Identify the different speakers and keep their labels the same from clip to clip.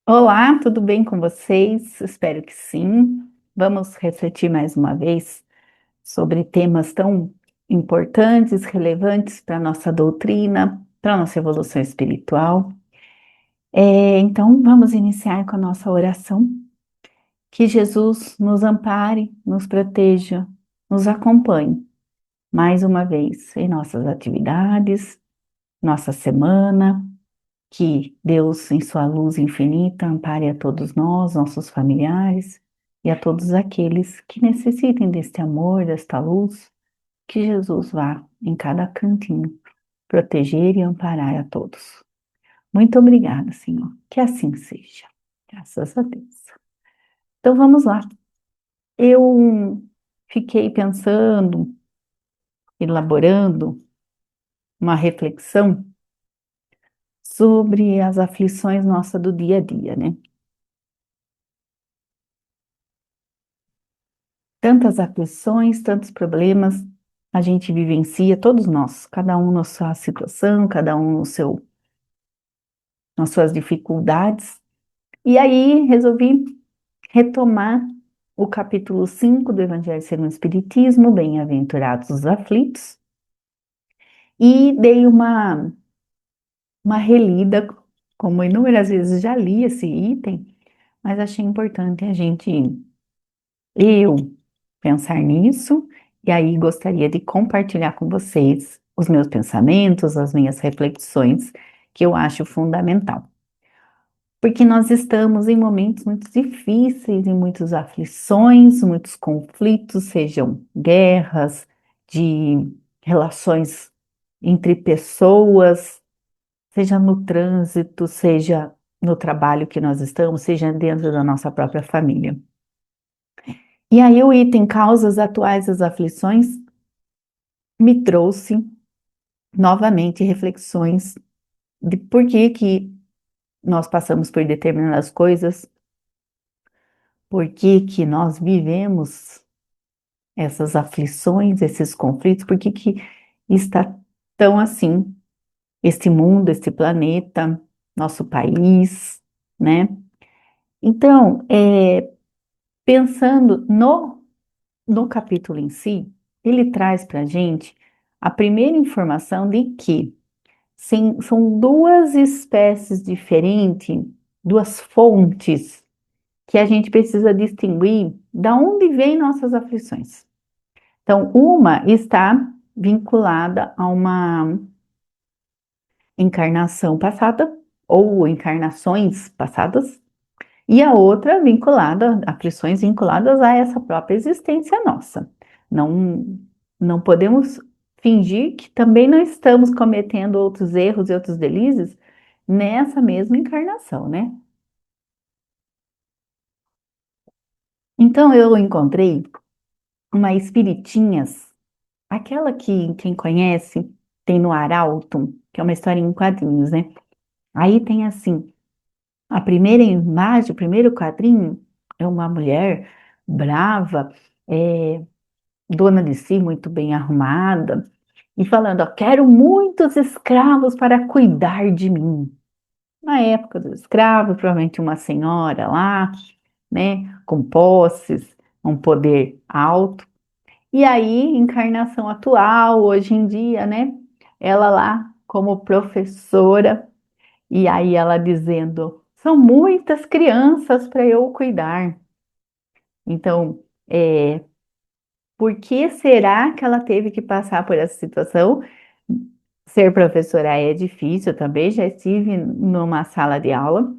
Speaker 1: Olá, tudo bem com vocês? Espero que sim. Vamos refletir mais uma vez sobre temas tão importantes, relevantes para a nossa doutrina, para a nossa evolução espiritual. Então, vamos iniciar com a nossa oração. Que Jesus nos ampare, nos proteja, nos acompanhe mais uma vez em nossas atividades, nossa semana. Que Deus, em sua luz infinita, ampare a todos nós, nossos familiares e a todos aqueles que necessitem deste amor, desta luz, que Jesus vá em cada cantinho proteger e amparar a todos. Muito obrigada, Senhor. Que assim seja. Graças a Deus. Então vamos lá. Eu fiquei pensando, elaborando uma reflexão sobre as aflições nossas do dia a dia, né? Tantas aflições, tantos problemas a gente vivencia, todos nós, cada um na sua situação, cada um no seu, nas suas dificuldades. E aí resolvi retomar o capítulo 5 do Evangelho segundo o Espiritismo, Bem-aventurados os aflitos, e dei uma relida, como inúmeras vezes já li esse item, mas achei importante a gente, eu, pensar nisso, e aí gostaria de compartilhar com vocês os meus pensamentos, as minhas reflexões, que eu acho fundamental. Porque nós estamos em momentos muito difíceis, em muitas aflições, muitos conflitos, sejam guerras, de relações entre pessoas, seja no trânsito, seja no trabalho que nós estamos, seja dentro da nossa própria família. E aí o item causas atuais das aflições me trouxe novamente reflexões de por que que nós passamos por determinadas coisas, por que que nós vivemos essas aflições, esses conflitos, por que que está tão assim este mundo, este planeta, nosso país, né? Então, pensando no capítulo em si, ele traz para a gente a primeira informação de que sim, são duas espécies diferentes, duas fontes que a gente precisa distinguir da onde vêm nossas aflições. Então, uma está vinculada a uma encarnação passada ou encarnações passadas, e a outra vinculada, aflições vinculadas a essa própria existência nossa. Não, não podemos fingir que também não estamos cometendo outros erros e outros delícias nessa mesma encarnação, né? Então eu encontrei uma Espiritinhas, aquela que quem conhece tem no Arauto, que é uma história em quadrinhos, né? Aí tem assim, a primeira imagem, o primeiro quadrinho é uma mulher brava, é, dona de si, muito bem arrumada, e falando, ó, quero muitos escravos para cuidar de mim. Na época dos escravos, provavelmente uma senhora lá, né, com posses, um poder alto. E aí, encarnação atual, hoje em dia, né, ela lá como professora, e aí ela dizendo, são muitas crianças para eu cuidar. Então, por que será que ela teve que passar por essa situação? Ser professora é difícil também, já estive numa sala de aula,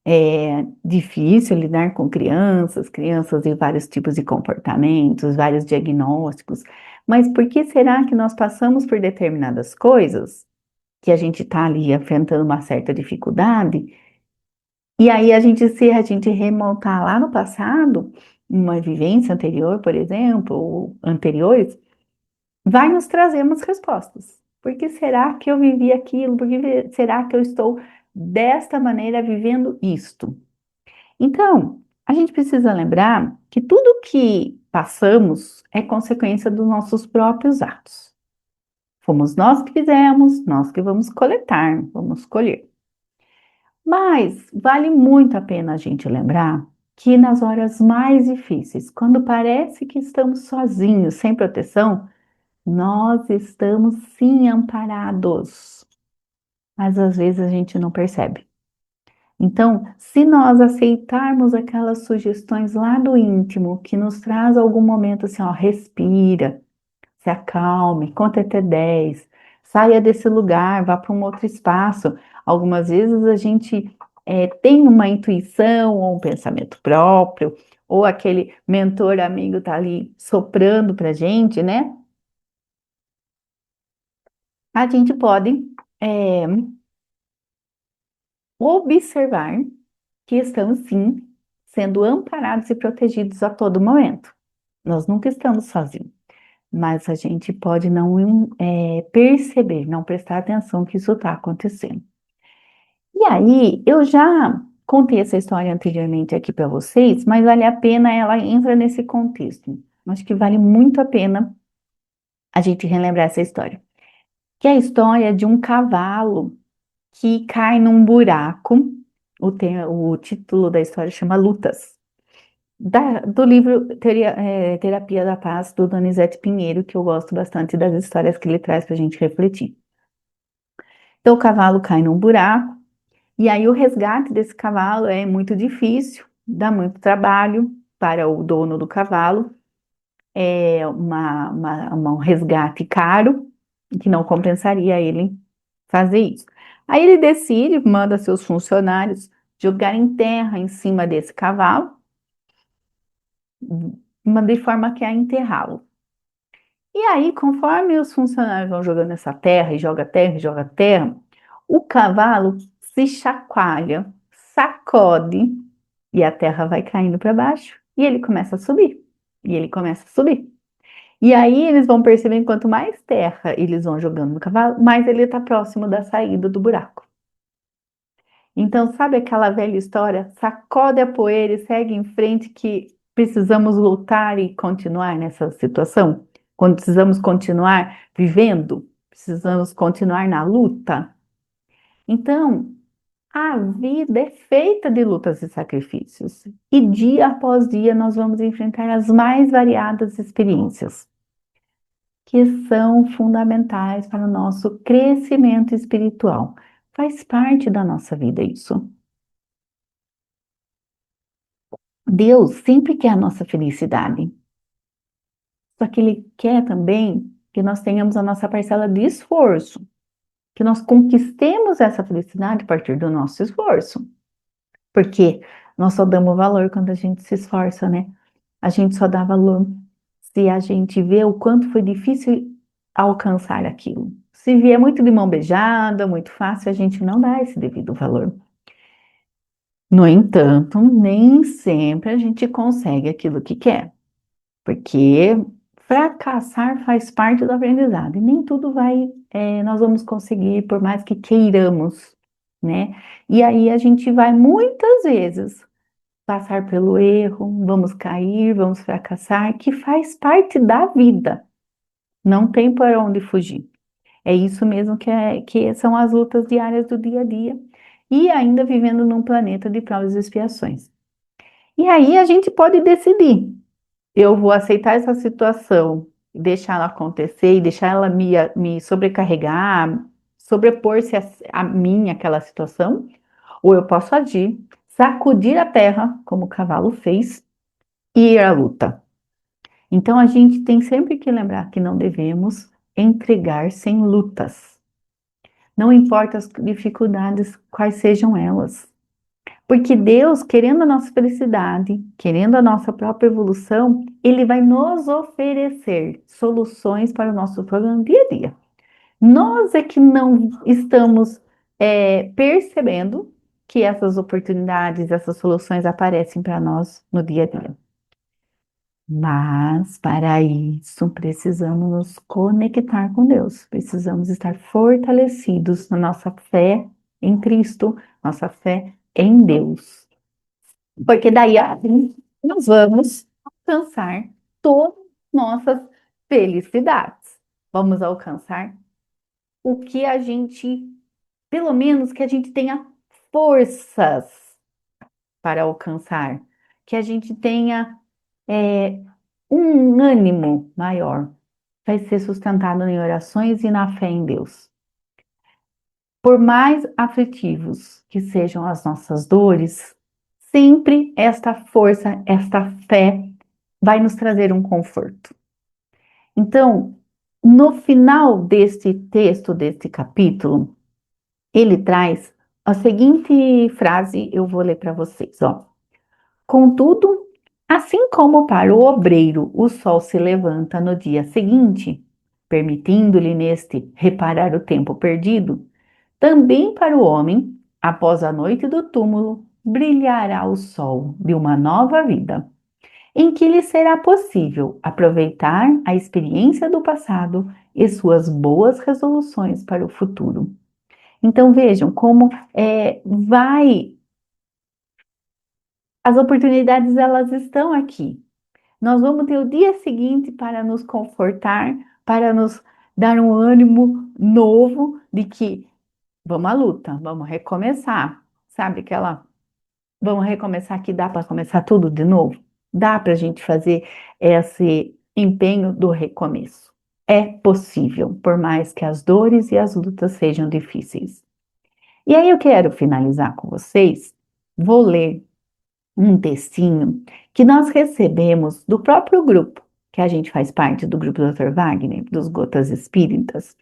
Speaker 1: é difícil lidar com crianças, crianças de vários tipos de comportamentos, vários diagnósticos, mas por que será que nós passamos por determinadas coisas, que a gente está ali enfrentando uma certa dificuldade, e aí se a gente remontar lá no passado, uma vivência anterior, por exemplo, ou anteriores, vai nos trazer umas respostas. Por que será que eu vivi aquilo? Por que será que eu estou desta maneira vivendo isto? Então, a gente precisa lembrar que tudo que passamos é consequência dos nossos próprios atos. Fomos nós que fizemos, nós que vamos coletar, vamos colher. Mas vale muito a pena a gente lembrar que nas horas mais difíceis, quando parece que estamos sozinhos, sem proteção, nós estamos sim amparados, mas às vezes a gente não percebe. Então, se nós aceitarmos aquelas sugestões lá do íntimo, que nos traz algum momento assim, ó, respira, se acalme, conta até 10, saia desse lugar, vá para um outro espaço. Algumas vezes a gente tem uma intuição ou um pensamento próprio, ou aquele mentor amigo tá ali soprando para gente, né? A gente pode é, observar que estamos sim sendo amparados e protegidos a todo momento. Nós nunca estamos sozinhos, mas a gente pode não perceber, não prestar atenção que isso está acontecendo. E aí, eu já contei essa história anteriormente aqui para vocês, mas vale a pena ela entra nesse contexto. Acho que vale muito a pena a gente relembrar essa história. Que é a história de um cavalo que cai num buraco. O título da história chama Lutas. Do livro Terapia da Paz, do Donizete Pinheiro, que eu gosto bastante das histórias que ele traz para a gente refletir. Então, o cavalo cai num buraco, e aí o resgate desse cavalo é muito difícil, dá muito trabalho para o dono do cavalo, é um resgate caro, que não compensaria ele fazer isso. Aí ele decide, manda seus funcionários jogarem terra em cima desse cavalo, de forma que a enterrá-lo. E aí, conforme os funcionários vão jogando essa terra, e joga terra, e joga terra, o cavalo se chacoalha, sacode, e a terra vai caindo para baixo, e ele começa a subir, e ele começa a subir. E aí eles vão percebendo, quanto mais terra eles vão jogando no cavalo, mais ele está próximo da saída do buraco. Então, sabe aquela velha história? Sacode a poeira e segue em frente, que precisamos lutar e continuar nessa situação? Quando precisamos continuar vivendo, precisamos continuar na luta. Então, a vida é feita de lutas e sacrifícios. E dia após dia nós vamos enfrentar as mais variadas experiências, que são fundamentais para o nosso crescimento espiritual. Faz parte da nossa vida isso. Deus sempre quer a nossa felicidade, só que Ele quer também que nós tenhamos a nossa parcela de esforço, que nós conquistemos essa felicidade a partir do nosso esforço, porque nós só damos valor quando a gente se esforça, né? A gente só dá valor se a gente vê o quanto foi difícil alcançar aquilo. Se vier muito de mão beijada, muito fácil, a gente não dá esse devido valor. No entanto, nem sempre a gente consegue aquilo que quer. Porque fracassar faz parte do aprendizado e nem tudo nós vamos conseguir por mais que queiramos, né? E aí a gente vai muitas vezes passar pelo erro, vamos cair, vamos fracassar, que faz parte da vida, não tem para onde fugir. É isso mesmo que são as lutas diárias do dia a dia e ainda vivendo num planeta de provas e expiações. E aí a gente pode decidir. Eu vou aceitar essa situação, deixar ela acontecer e deixar ela me sobrecarregar, sobrepor-se a mim aquela situação, ou eu posso agir, sacudir a terra, como o cavalo fez, e ir à luta. Então a gente tem sempre que lembrar que não devemos entregar sem lutas. Não importa as dificuldades, quais sejam elas. Porque Deus, querendo a nossa felicidade, querendo a nossa própria evolução, Ele vai nos oferecer soluções para o nosso problema dia a dia. Nós é que não estamos percebendo que essas oportunidades, essas soluções aparecem para nós no dia a dia. Mas para isso precisamos nos conectar com Deus, precisamos estar fortalecidos na nossa fé em Cristo, nossa fé em Deus. Porque daí assim, nós vamos alcançar todas nossas felicidades. Vamos alcançar o que a gente, pelo menos que a gente tenha forças para alcançar, que a gente tenha é, um ânimo maior. Vai ser sustentado em orações e na fé em Deus. Por mais aflitivos que sejam as nossas dores, sempre esta força, esta fé vai nos trazer um conforto. Então, no final deste texto, deste capítulo, ele traz a seguinte frase, eu vou ler para vocês, ó. Contudo, assim como para o obreiro o sol se levanta no dia seguinte, permitindo-lhe neste reparar o tempo perdido, também para o homem, após a noite do túmulo, brilhará o sol de uma nova vida, em que lhe será possível aproveitar a experiência do passado e suas boas resoluções para o futuro. Então vejam como as oportunidades elas estão aqui. Nós vamos ter o dia seguinte para nos confortar, para nos dar um ânimo novo de que vamos à luta, vamos recomeçar. Sabe aquela, vamos recomeçar que dá para começar tudo de novo? Dá para a gente fazer esse empenho do recomeço. É possível, por mais que as dores e as lutas sejam difíceis. E aí eu quero finalizar com vocês, vou ler um textinho que nós recebemos do próprio grupo, que a gente faz parte do grupo Dr. Wagner, dos Gotas Espíritas,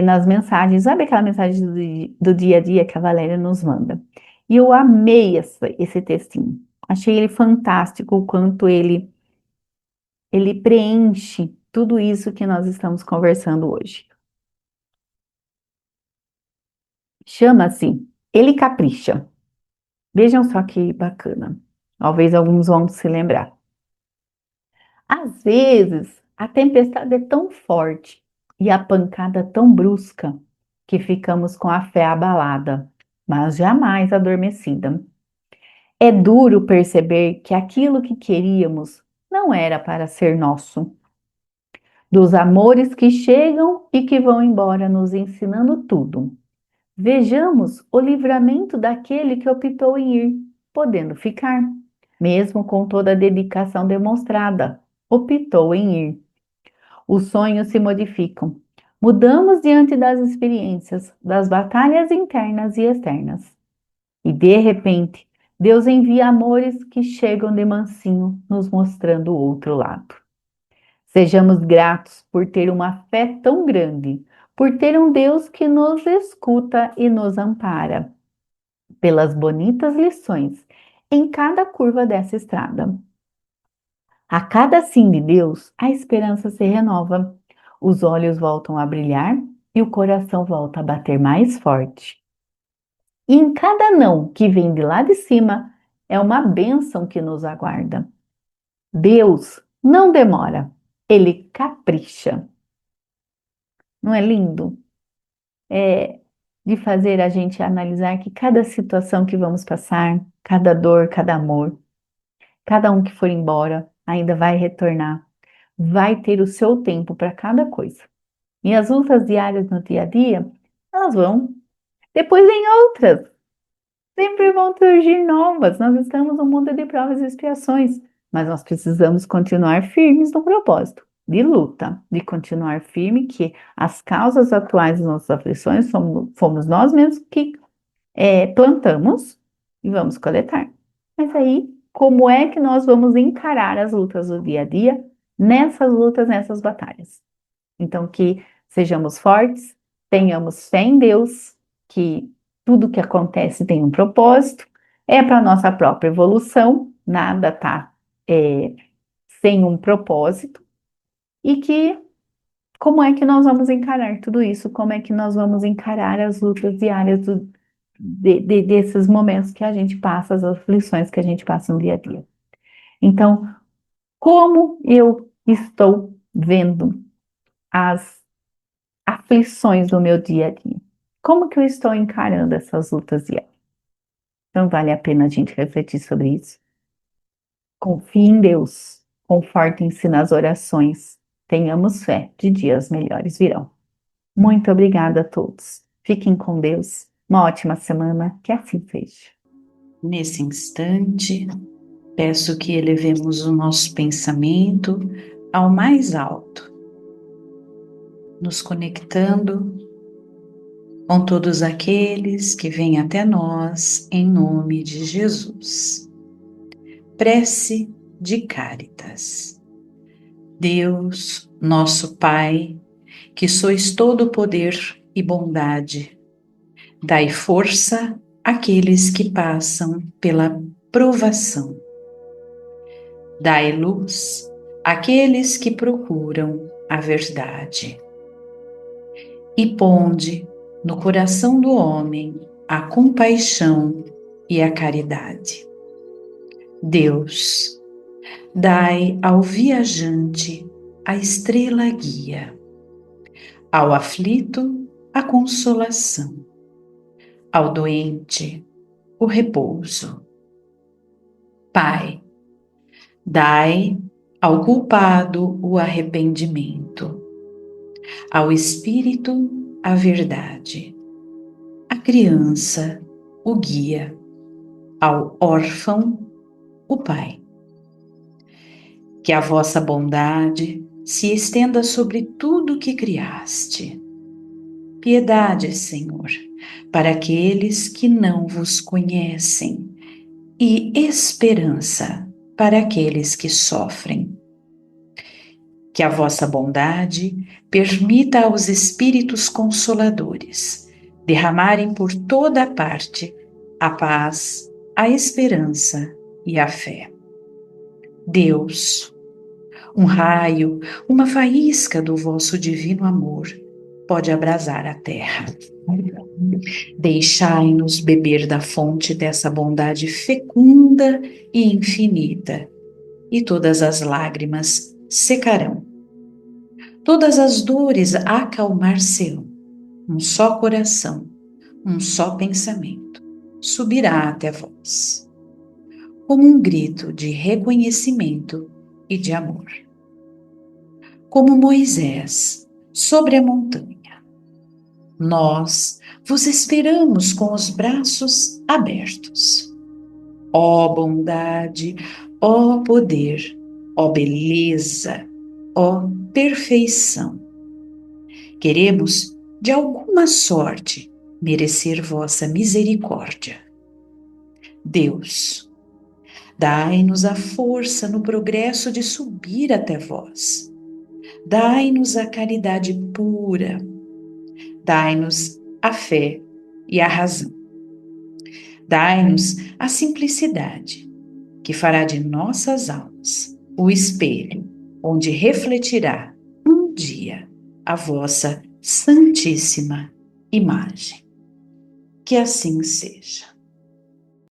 Speaker 1: nas mensagens, sabe aquela mensagem do dia a dia que a Valéria nos manda? E eu amei esse textinho, achei ele fantástico, o quanto ele preenche tudo isso que nós estamos conversando hoje. Chama-se Ele Capricha. Vejam só que bacana. Talvez alguns vão se lembrar. Às vezes, a tempestade é tão forte e a pancada tão brusca que ficamos com a fé abalada, mas jamais adormecida. É duro perceber que aquilo que queríamos não era para ser nosso. Dos amores que chegam e que vão embora, nos ensinando tudo. Vejamos o livramento daquele que optou em ir, podendo ficar, mesmo com toda a dedicação demonstrada. Optou em ir. Os sonhos se modificam. Mudamos diante das experiências, das batalhas internas e externas. E de repente, Deus envia amores que chegam de mansinho, nos mostrando o outro lado. Sejamos gratos por ter uma fé tão grande, por ter um Deus que nos escuta e nos ampara, pelas bonitas lições em cada curva dessa estrada. A cada sim de Deus, a esperança se renova, os olhos voltam a brilhar e o coração volta a bater mais forte. E em cada não que vem de lá de cima, é uma bênção que nos aguarda. Deus não demora, ele capricha. Não é lindo? É de fazer a gente analisar que cada situação que vamos passar, cada dor, cada amor, cada um que for embora, ainda vai retornar, vai ter o seu tempo para cada coisa. E as lutas diárias no dia a dia, elas vão. Depois em outras, sempre vão surgir novas. Nós estamos num mundo de provas e expiações, mas nós precisamos continuar firmes no propósito de luta, de continuar firme que as causas atuais das nossas aflições fomos nós mesmos que plantamos e vamos coletar. Mas aí, como é que nós vamos encarar as lutas do dia a dia, nessas lutas, nessas batalhas? Então, que sejamos fortes, tenhamos fé em Deus, que tudo que acontece tem um propósito, é para a nossa própria evolução, nada está sem um propósito, e que como é que nós vamos encarar tudo isso? Como é que nós vamos encarar as lutas diárias desses momentos que a gente passa, as aflições que a gente passa no dia a dia? Então, como eu estou vendo as aflições do meu dia a dia? Como que eu estou encarando essas lutas diárias? Então, vale a pena a gente refletir sobre isso. Confie em Deus, confortem-se nas orações, tenhamos fé, de dias melhores virão. Muito obrigada a todos. Fiquem com Deus Uma ótima semana, que assim seja.
Speaker 2: Nesse instante, peço que elevemos o nosso pensamento ao mais alto, nos conectando com todos aqueles que vêm até nós em nome de Jesus. Prece de Cáritas. Deus, nosso Pai, que sois todo poder e bondade, dai força àqueles que passam pela provação. Dai luz àqueles que procuram a verdade. E ponde no coração do homem a compaixão e a caridade. Deus, dai ao viajante a estrela guia, ao aflito a consolação, ao doente o repouso. Pai, dai ao culpado o arrependimento, ao espírito a verdade, à criança o guia, ao órfão o pai. Que a vossa bondade se estenda sobre tudo que criaste. Piedade, Senhor, para aqueles que não vos conhecem, e esperança para aqueles que sofrem. Que a vossa bondade permita aos Espíritos Consoladores derramarem por toda a parte a paz, a esperança e a fé. Deus, um raio, uma faísca do vosso divino amor pode abrasar a terra. Deixai-nos beber da fonte dessa bondade fecunda e infinita, e todas as lágrimas secarão. Todas as dores acalmar-se-ão. Um só coração, um só pensamento subirá até vós, como um grito de reconhecimento e de amor. Como Moisés sobre a montanha, nós vos esperamos com os braços abertos. Ó bondade, ó poder, ó beleza, ó perfeição. Queremos, de alguma sorte, merecer vossa misericórdia. Deus, dai-nos a força no progresso de subir até vós. Dai-nos a caridade pura. Dai-nos a fé e a razão. Dai-nos a simplicidade, que fará de nossas almas o espelho onde refletirá um dia a vossa santíssima imagem. Que assim seja.